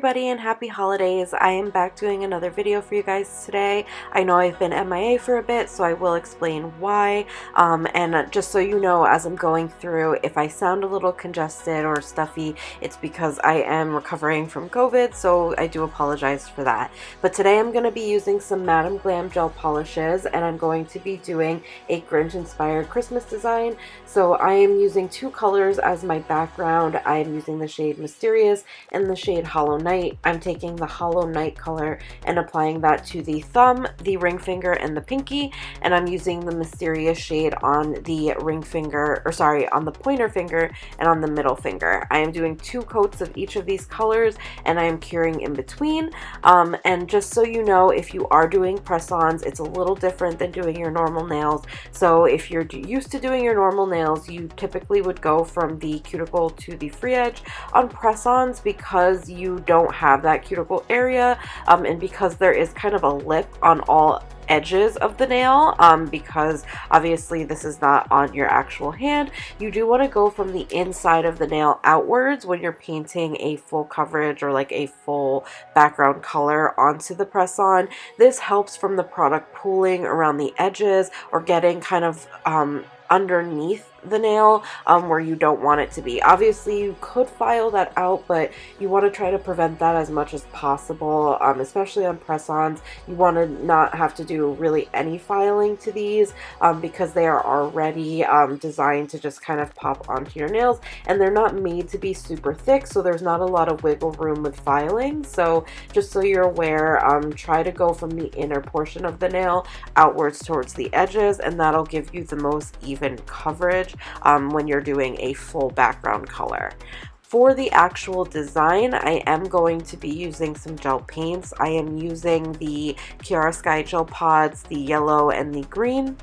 everybody and happy holidays. I am back doing another video for you guys today. I know I've been MIA for a bit, so I will explain why. And just so you know, as I'm going through, if I sound a little congested or stuffy, it's because I am recovering from COVID, so I do apologize for that. But today I'm going to be using some Madam Glam gel polishes, and I'm going to be doing a Grinch inspired Christmas design. So I am using two colors as my background. I am using the shade Mysterious and the shade Hollow Night. I'm taking the Hollow Night color and applying that to the thumb, the ring finger, and the pinky, and I'm using the Mysterious shade on the ring finger, or sorry, on the pointer finger and on the middle finger. I am doing two coats of each of these colors, and I am curing in between. And just so you know, if you are doing press-ons, it's a little different than doing your normal nails. So if you're used to doing your normal nails, you typically would go from the cuticle to the free edge. On press-ons, because you don't have that cuticle area, and because there is kind of a lip on all edges of the nail, because obviously this is not on your actual hand, you do want to go from the inside of the nail outwards when you're painting a full coverage or like a full background color onto the press-on. This helps from the product pooling around the edges or getting kind of underneath the nail where you don't want it to be. Obviously you could file that out, but you want to try to prevent that as much as possible, especially on press-ons. You want to not have to do really any filing to these because they are already designed to just kind of pop onto your nails, and they're not made to be super thick, so there's not a lot of wiggle room with filing. So just so you're aware, try to go from the inner portion of the nail outwards towards the edges, and that'll give you the most even coverage when you're doing a full background color. For the actual design, I am going to be using some gel paints. I am using the Kiara Sky Gel Pods, the yellow and the green.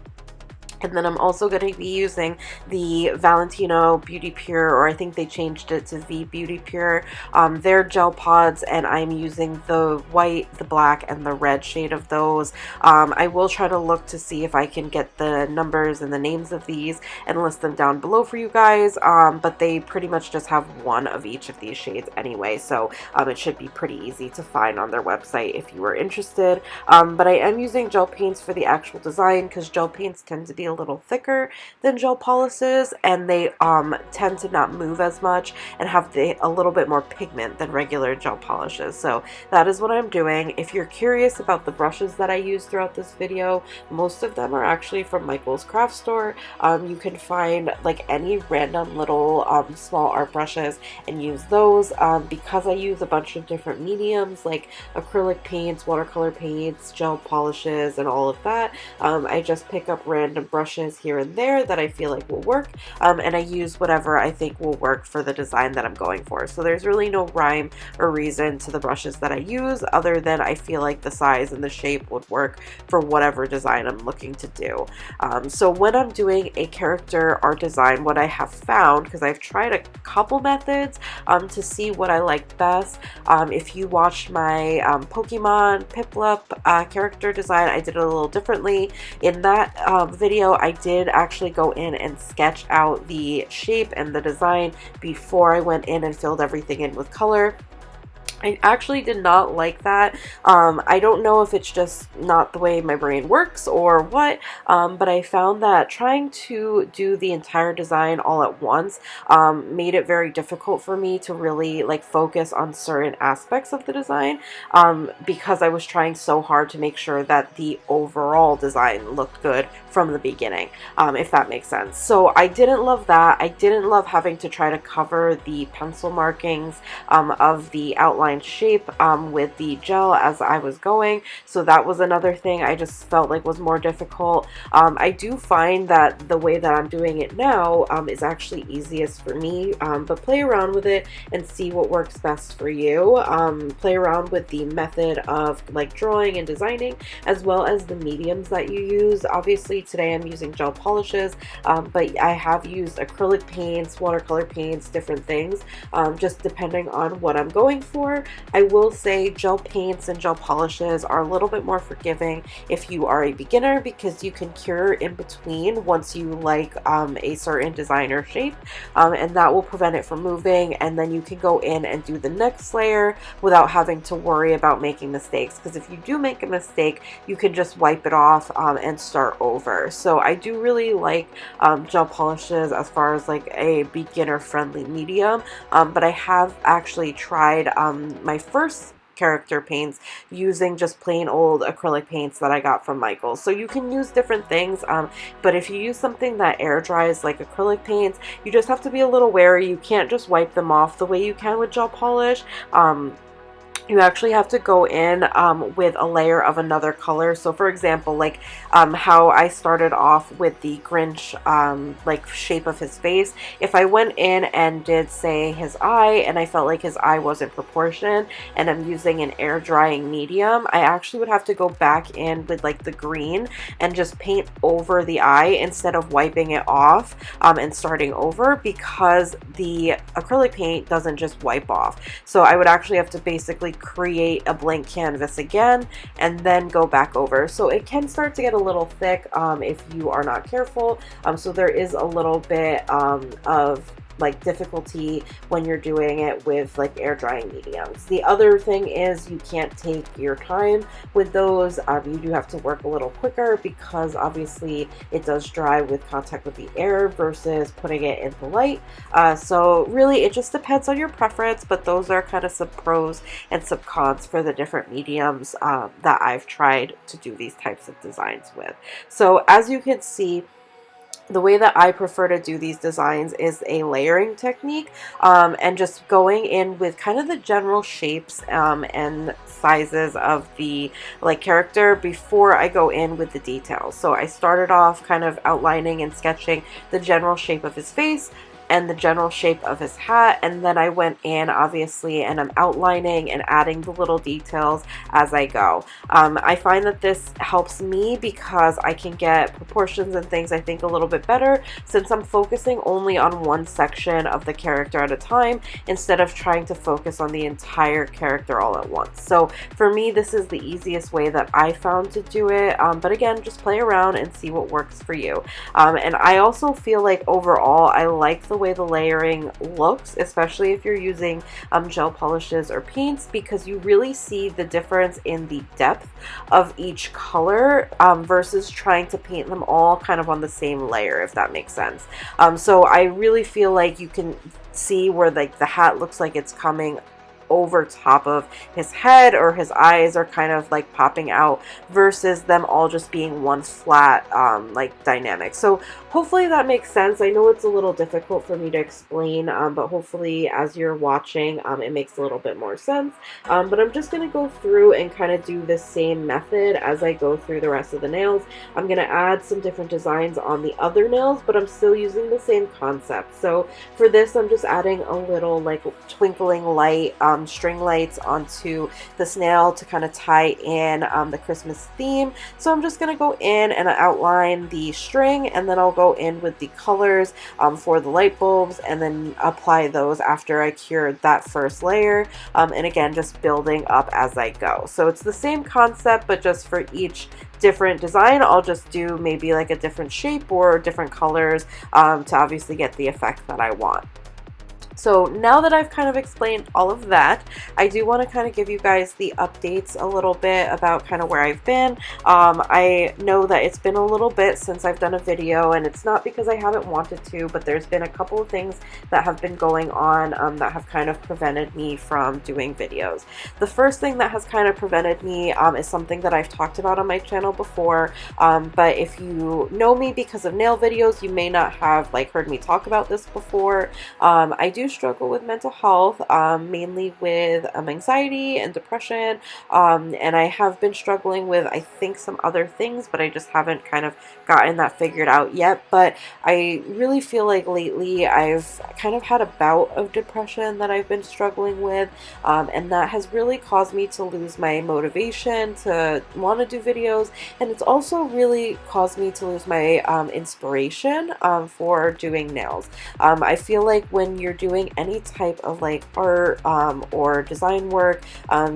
And then I'm also going to be using the Valentino Beauty Pure, or I think they changed it to V Beauty Pure. Their gel pods, and I'm using the white, the black, and the red shade of those. I will try to look to see if I can get the numbers and the names of these and list them down below for you guys. But they pretty much just have one of each of these shades anyway, so it should be pretty easy to find on their website if you are interested. But I am using gel paints for the actual design because gel paints tend to be a little thicker than gel polishes, and they tend to not move as much and have a little bit more pigment than regular gel polishes. So that is what I'm doing. If you're curious about the brushes that I use throughout this video, most of them are actually from Michael's craft store. You can find like any random little small art brushes and use those. Because I use a bunch of different mediums like acrylic paints, watercolor paints, gel polishes, and all of that, I just pick up random brushes here and there that I feel like will work, and I use whatever I think will work for the design that I'm going for. So there's really no rhyme or reason to the brushes that I use other than I feel like the size and the shape would work for whatever design I'm looking to do. So when I'm doing a character art design, what I have found, because I've tried a couple methods to see what I like best, if you watched my Pokemon Piplup character design, I did it a little differently. In that video, I did actually go in and sketch out the shape and the design before I went in and filled everything in with color. I actually did not like that. I don't know if it's just not the way my brain works or what, but I found that trying to do the entire design all at once made it very difficult for me to really like focus on certain aspects of the design, because I was trying so hard to make sure that the overall design looked good from the beginning, if that makes sense. So I didn't love that. I didn't love having to try to cover the pencil markings of the outline shape with the gel as I was going. So that was another thing I just felt like was more difficult. I do find that the way that I'm doing it now is actually easiest for me, but play around with it and see what works best for you. Play around with the method of like drawing and designing, as well as the mediums that you use. Obviously today I'm using gel polishes, but I have used acrylic paints, watercolor paints, different things, just depending on what I'm going for. However, I will say gel paints and gel polishes are a little bit more forgiving if you are a beginner, because you can cure in between once you like a certain design or shape, and that will prevent it from moving, and then you can go in and do the next layer without having to worry about making mistakes, because if you do make a mistake, you can just wipe it off and start over. So I do really like gel polishes as far as like a beginner friendly medium, but I have actually tried my first character paints using just plain old acrylic paints that I got from Michaels. So you can use different things, but if you use something that air dries like acrylic paints, you just have to be a little wary. You can't just wipe them off the way you can with gel polish. You actually have to go in with a layer of another color. So for example, like how I started off with the Grinch like shape of his face, if I went in and did say his eye and I felt like his eye wasn't proportioned and I'm using an air drying medium, I actually would have to go back in with like the green and just paint over the eye instead of wiping it off and starting over, because the acrylic paint doesn't just wipe off. So I would actually have to basically create a blank canvas again and then go back over. So it can start to get a little thick if you are not careful. So there is a little bit of like difficulty when you're doing it with like air drying mediums. The other thing is you can't take your time with those. You do have to work a little quicker, because obviously it does dry with contact with the air versus putting it in the light. So really it just depends on your preference, but those are kind of some pros and some cons for the different mediums that I've tried to do these types of designs with. So as you can see, the way that I prefer to do these designs is a layering technique, and just going in with kind of the general shapes and sizes of the like character before I go in with the details. So I started off kind of outlining and sketching the general shape of his face and the general shape of his hat, and then I went in obviously and I'm outlining and adding the little details as I go. I find that this helps me because I can get proportions and things I think a little bit better, since I'm focusing only on one section of the character at a time instead of trying to focus on the entire character all at once. So for me, this is the easiest way that I found to do it, but again, just play around and see what works for you. And I also feel like overall I like the way the layering looks, especially if you're using gel polishes or paints, because you really see the difference in the depth of each color versus trying to paint them all kind of on the same layer, if that makes sense. So I really feel like you can see where like the hat looks like it's coming over top of his head, or his eyes are kind of like popping out, versus them all just being one flat like dynamic. So hopefully that makes sense. I know it's a little difficult for me to explain, but hopefully as you're watching it makes a little bit more sense. But I'm just going to go through and kind of do the same method as I go through the rest of the nails. I'm going to add some different designs on the other nails, but I'm still using the same concept. So for this, I'm just adding a little like twinkling light string lights onto this nail to kind of tie in the Christmas theme. So I'm just going to go in and outline the string, and then I'll go in with the colors for the light bulbs, and then apply those after I cured that first layer, and again just building up as I go. So it's the same concept, but just for each different design I'll just do maybe like a different shape or different colors to obviously get the effect that I want. So now that I've kind of explained all of that, I do want to kind of give you guys the updates a little bit about kind of where I've been. I know that it's been a little bit since I've done a video, and it's not because I haven't wanted to, but there's been a couple of things that have been going on that have kind of prevented me from doing videos. The first thing that has kind of prevented me is something that I've talked about on my channel before, but if you know me because of nail videos, you may not have like heard me talk about this before. I do struggle with mental health, mainly with anxiety and depression, and I have been struggling with I think some other things, but I just haven't kind of gotten that figured out yet. But I really feel like lately I've kind of had a bout of depression that I've been struggling with, and that has really caused me to lose my motivation to want to do videos, and it's also really caused me to lose my inspiration for doing nails. I feel like when you're doing doing any type of like art or design work,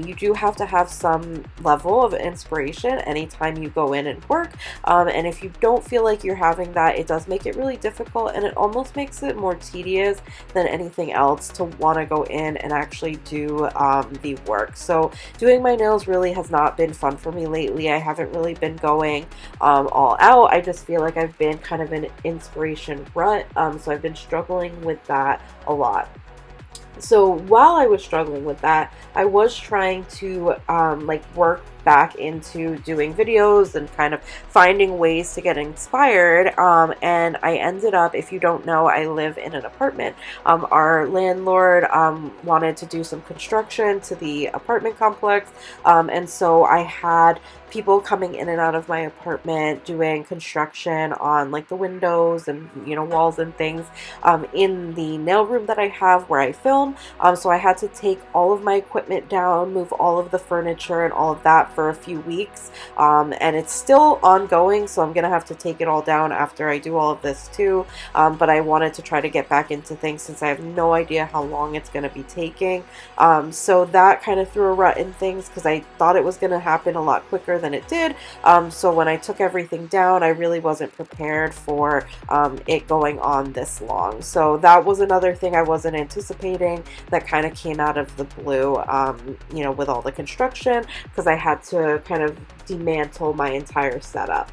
you do have to have some level of inspiration anytime you go in and work. And if you don't feel like you're having that, it does make it really difficult, and it almost makes it more tedious than anything else to want to go in and actually do the work. So doing my nails really has not been fun for me lately. I haven't really been going all out. I just feel like I've been kind of an inspiration rut, so I've been struggling with that a lot. So while I was struggling with that, I was trying to like work back into doing videos and kind of finding ways to get inspired, and I ended up, if you don't know, I live in an apartment. Our landlord wanted to do some construction to the apartment complex, and so I had people coming in and out of my apartment doing construction on like the windows and, you know, walls and things in the nail room that I have where I film. So I had to take all of my equipment down, move all of the furniture and all of that for a few weeks, and it's still ongoing, so I'm gonna have to take it all down after I do all of this too, but I wanted to try to get back into things since I have no idea how long it's gonna be taking. So that kind of threw a rut in things because I thought it was gonna happen a lot quicker than it did. So when I took everything down, I really wasn't prepared for it going on this long. So that was another thing I wasn't anticipating that kind of came out of the blue, you know, with all the construction, because I had to kind of dismantle my entire setup.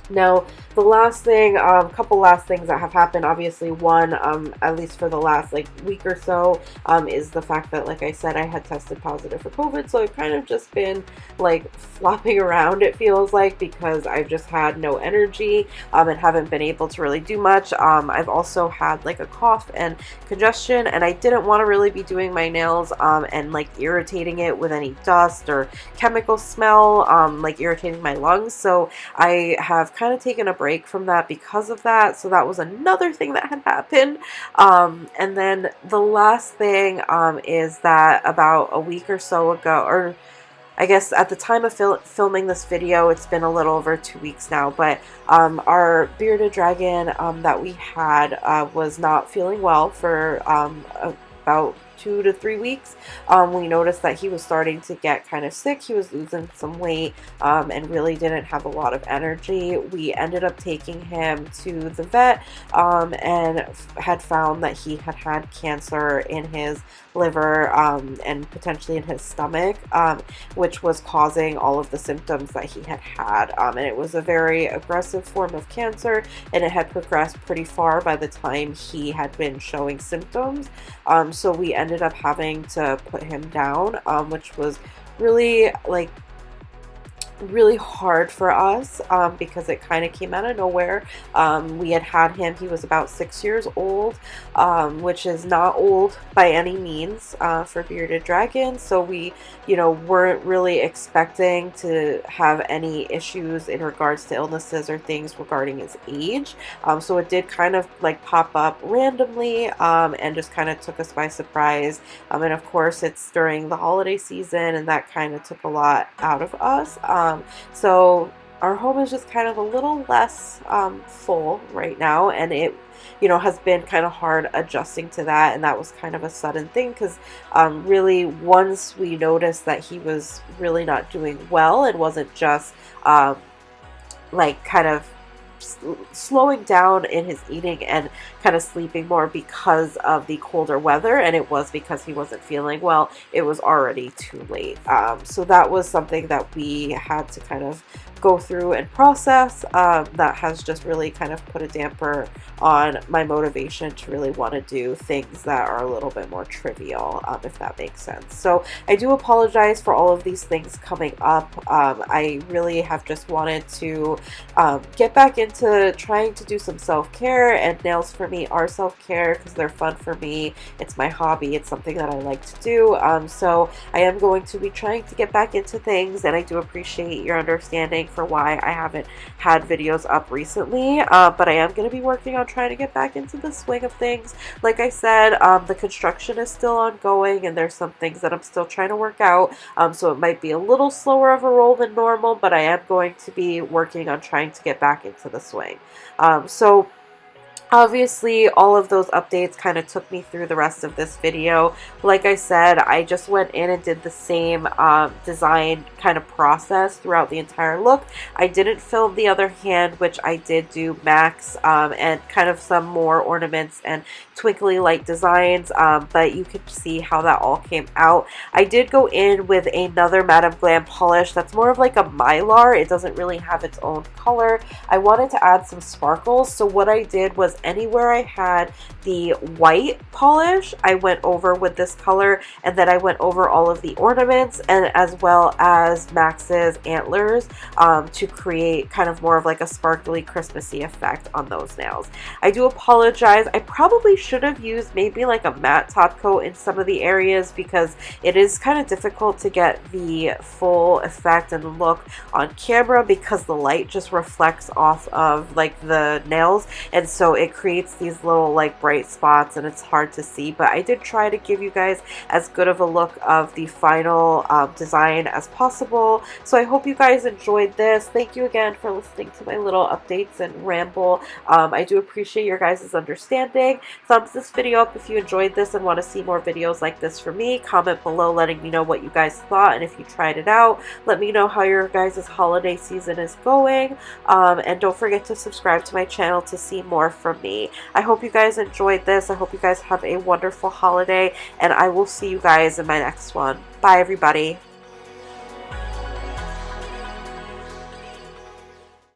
Now, the last thing, couple last things that have happened, obviously one, at least for the last like week or so, is the fact that, like I said, I had tested positive for COVID, so I've kind of just been like flopping around, it feels like, because I've just had no energy, and haven't been able to really do much. I've also had like a cough and congestion, and I didn't want to really be doing my nails, and like irritating it with any dust or chemical smell, like irritating my lungs, so I have kind of taken a break from that because of that. So that was another thing that had happened. And then the last thing is that about a week or so ago, or I guess at the time of filming this video, it's been a little over 2 weeks now, but our bearded dragon that we had was not feeling well for about 2 to 3 weeks. We noticed that he was starting to get kind of sick. He was losing some weight and really didn't have a lot of energy. We ended up taking him to the vet and had found that he had had cancer in his liver and potentially in his stomach, which was causing all of the symptoms that he had had. And it was a very aggressive form of cancer, and it had progressed pretty far by the time he had been showing symptoms. So we ended up having to put him down, which was really really hard for us because it kind of came out of nowhere. We had him, he was about 6 years old, which is not old by any means for bearded dragons, so we, you know, weren't really expecting to have any issues in regards to illnesses or things regarding his age. So it did kind of like pop up randomly and just kind of took us by surprise. And of course it's during the holiday season, and that kind of took a lot out of us. So our home is just kind of a little less full right now, and it, you know, has been kind of hard adjusting to that, and that was kind of a sudden thing because really once we noticed that he was really not doing well, it wasn't just like kind of slowing down in his eating and kind of sleeping more because of the colder weather, and it was because he wasn't feeling well. It was already too late. So that was something that we had to kind of go through and process. That has just really kind of put a damper on my motivation to really want to do things that are a little bit more trivial, if that makes sense. So I do apologize for all of these things coming up. I really have just wanted to get back into trying to do some self-care, and nails for me are self-care because they're fun for me. It's my hobby. It's something that I like to do. So I am going to be trying to get back into things, and I do appreciate your understanding for why I haven't had videos up recently, but I am going to be working on trying to get back into the swing of things. Like I said, the construction is still ongoing, and there's some things that I'm still trying to work out, so it might be a little slower of a roll than normal, but I am going to be working on trying to get back into the swing. So Obviously, all of those updates kind of took me through the rest of this video. Like I said, I just went in and did the same design kind of process throughout the entire look. I didn't film the other hand, which I did do Max and kind of some more ornaments and twinkly light designs, but you could see how that all came out. I did go in with another Madame Glam polish that's more of like a mylar. It doesn't really have its own color. I wanted to add some sparkles, so what I did was anywhere I had the white polish, I went over with this color, and then I went over all of the ornaments and as well as Max's antlers to create kind of more of like a sparkly Christmassy effect on those nails. I do apologize. I probably should have used maybe like a matte top coat in some of the areas because it is kind of difficult to get the full effect and look on camera because the light just reflects off of like the nails, and so it creates these little like bright spots and it's hard to see. But I did try to give you guys as good of a look of the final design as possible. So I hope you guys enjoyed this. Thank you again for listening to my little updates and ramble. I do appreciate your guys' understanding. Thumbs this video up if you enjoyed this and want to see more videos like this from me. Comment below letting me know what you guys thought and if you tried it out. Let me know how your guys' holiday season is going. And don't forget to subscribe to my channel to see more from me. I hope you guys enjoyed this. I hope you guys have a wonderful holiday, and I will see you guys in my next one. Bye, everybody.